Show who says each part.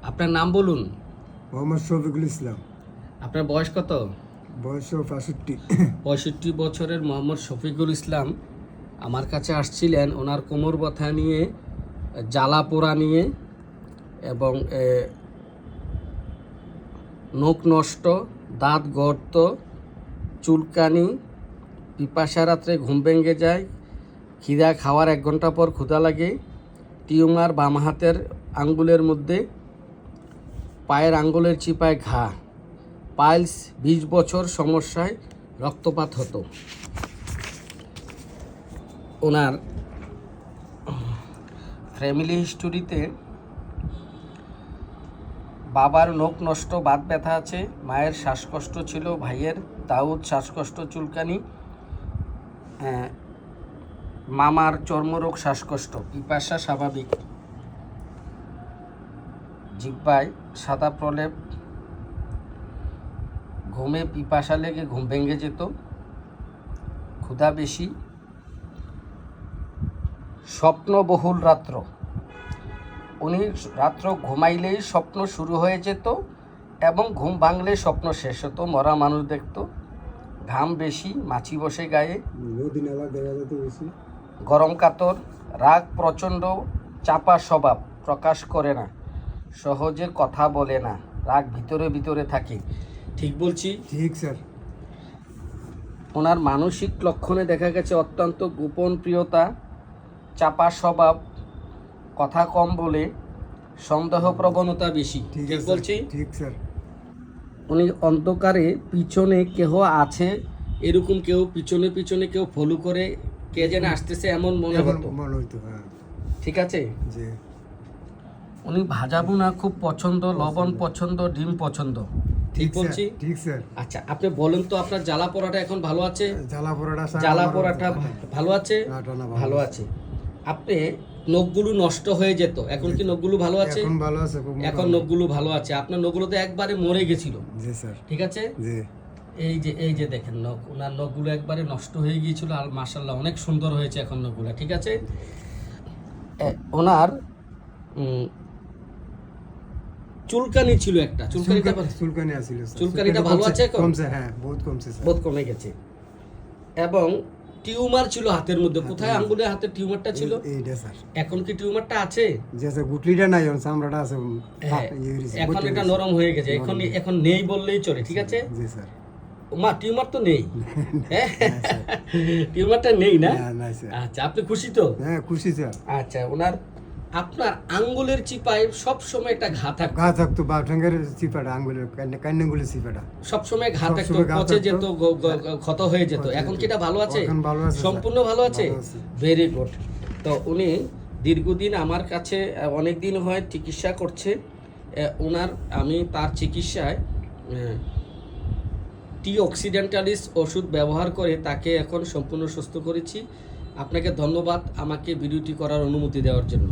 Speaker 1: আপনার নাম বলুন।
Speaker 2: মোহাম্মদ শফিকুল ইসলাম।
Speaker 1: আপনার বয়স কত?
Speaker 2: বয়স 65।
Speaker 1: 65 বছরের মোহাম্মদ শফিকুল ইসলাম আমার কাছে আসছিলেন ওনার কোমর ব্যথা নিয়ে, জ্বালা পোড়া নিয়ে এবং নখ নষ্ট, দাঁত গর্ত, চুলকানি, পিপাসা, রাত্রে ঘুম ভেঙে যায়, খিদা খাওয়ার 1 ঘন্টা পর ক্ষুধা লাগে, টিউমার বাম হাতের আঙ্গুলের মধ্যে, পায়ের আঙ্গুলের চিপায় ঘা, পাইলস, 20 বছর সমস্যায় রক্তপাত হতো। ওনার ফ্যামিলি হিস্টোরিতে বাবার নখ নষ্ট, বাত ব্যথা আছে, মায়ের শ্বাসকষ্ট ছিল, ভাইয়ের দাউদ শ্বাসকষ্ট, চুলকানি, মামার চর্মরোগ, শ্বাসকষ্ট, পিপাসা স্বাভাবিক, জিহ্বায় সাদা প্রলেপ, ঘুমে পিপাসা লেগে ঘুম ভেঙে যেত, ক্ষুধা বেশি, স্বপ্নবহুল রাত্র। উনি রাত্র ঘুমাইলেই স্বপ্ন শুরু হয়ে যেত এবং ঘুম ভাঙলে স্বপ্ন শেষ হতো। মরা মানুষ দেখতো, ঘাম বেশি, মাছি বসে গায়ে,
Speaker 2: নদী নালা দেখা যেত বেশি,
Speaker 1: গরম কাতর, রাগ প্রচণ্ড, চাপা স্বভাব, প্রকাশ করে না, সহজে কথা বলে না, রাগ ভিতরে ভিতরে থাকে। ঠিক বলছি?
Speaker 2: ঠিক স্যার।
Speaker 1: ওনার মানসিক লক্ষণে দেখা গেছে অত্যন্ত গোপন প্রিয়তা, চাপা স্বভাব, কথা কম বলে, সন্দেহ প্রবণতা বেশি। ঠিক বলছি?
Speaker 2: ঠিক স্যার।
Speaker 1: উনি অন্ধকারে পিছনে কেহ আছে এরকম, কেউ পিছনে পিছনে কেউ ফলো করে, কে যেন আসতেছে এমন মনে হতো। ঠিক আছে?
Speaker 2: জি।
Speaker 1: উনি ভাজা ভুনা খুব পছন্দ, লবণ পছন্দ, ডিম পছন্দ। ঠিক বলছি?
Speaker 2: ঠিক স্যার।
Speaker 1: আচ্ছা, আপনি বলেন তো আপনার জ্বালা পোড়াটা এখন ভালো আছে?
Speaker 2: জ্বালা পোড়াটা
Speaker 1: ভালো আছে? ভালো আছে। আপনি নখগুলো নষ্ট হয়ে যেত, এখন কি নখগুলো ভালো আছে?
Speaker 2: এখন ভালো আছে,
Speaker 1: এখন নখগুলো ভালো আছে। আপনার নখগুলো তো একবারে মরে গেছিল।
Speaker 2: জি স্যার।
Speaker 1: ঠিক আছে?
Speaker 2: জি।
Speaker 1: এই যে দেখেন নখ, ওনার নখগুলো একবারে নষ্ট হয়ে গিয়েছিল, আর মাশাআল্লাহ অনেক সুন্দর হয়েছে এখন নখগুলো। ঠিক আছে? ওনার চুলকানি ছিল একটা, চুলকানিটা ভালো আছে এখন?
Speaker 2: কমছে, হ্যাঁ বহুত কমছে স্যার।
Speaker 1: বহুত কমে গেছে। এবং টিউমার ছিল হাতের মধ্যে, কোথায় আঙ্গুলের হাতে টিউমারটা ছিল?
Speaker 2: এইটা স্যার।
Speaker 1: এখন কি টিউমারটা আছে?
Speaker 2: যে স্যার গুটলিটা নাই, চামড়াটা আছে।
Speaker 1: এখন এটা নরম হয়ে গেছে, এখন নেই বললেই চলে। ঠিক আছে?
Speaker 2: জি স্যার।
Speaker 1: মা টিউমার তো নেই, টিউমারটা নেই না?
Speaker 2: না স্যার।
Speaker 1: আচ্ছা, আপনি খুশি তো?
Speaker 2: হ্যাঁ খুশি স্যার।
Speaker 1: আচ্ছা, আপনার আঙ্গুলের চিপায় সব সময় একটা ঘা
Speaker 2: থাকতো, বা ঠ্যাঙ্গের চিপাটা, আঙ্গুলের কান্নাগুলের চিপাটা
Speaker 1: সব সময় ঘা থাকতো, পচে যেত, ক্ষত হয়ে যেত। এখন কি এটা ভালো আছে? সম্পূর্ণ ভালো আছে। Very good. তো উনি দীর্ঘদিন আমার কাছে অনেক দিন হয় চিকিৎসা করছে। আমি তার চিকিৎসায় টি অক্সিডেন্টালিস ওষুধ ব্যবহার করে তাকে এখন সম্পূর্ণ সুস্থ করেছি। আপনাকে ধন্যবাদ আমাকে ভিডিওটি করার অনুমতি দেওয়ার জন্য।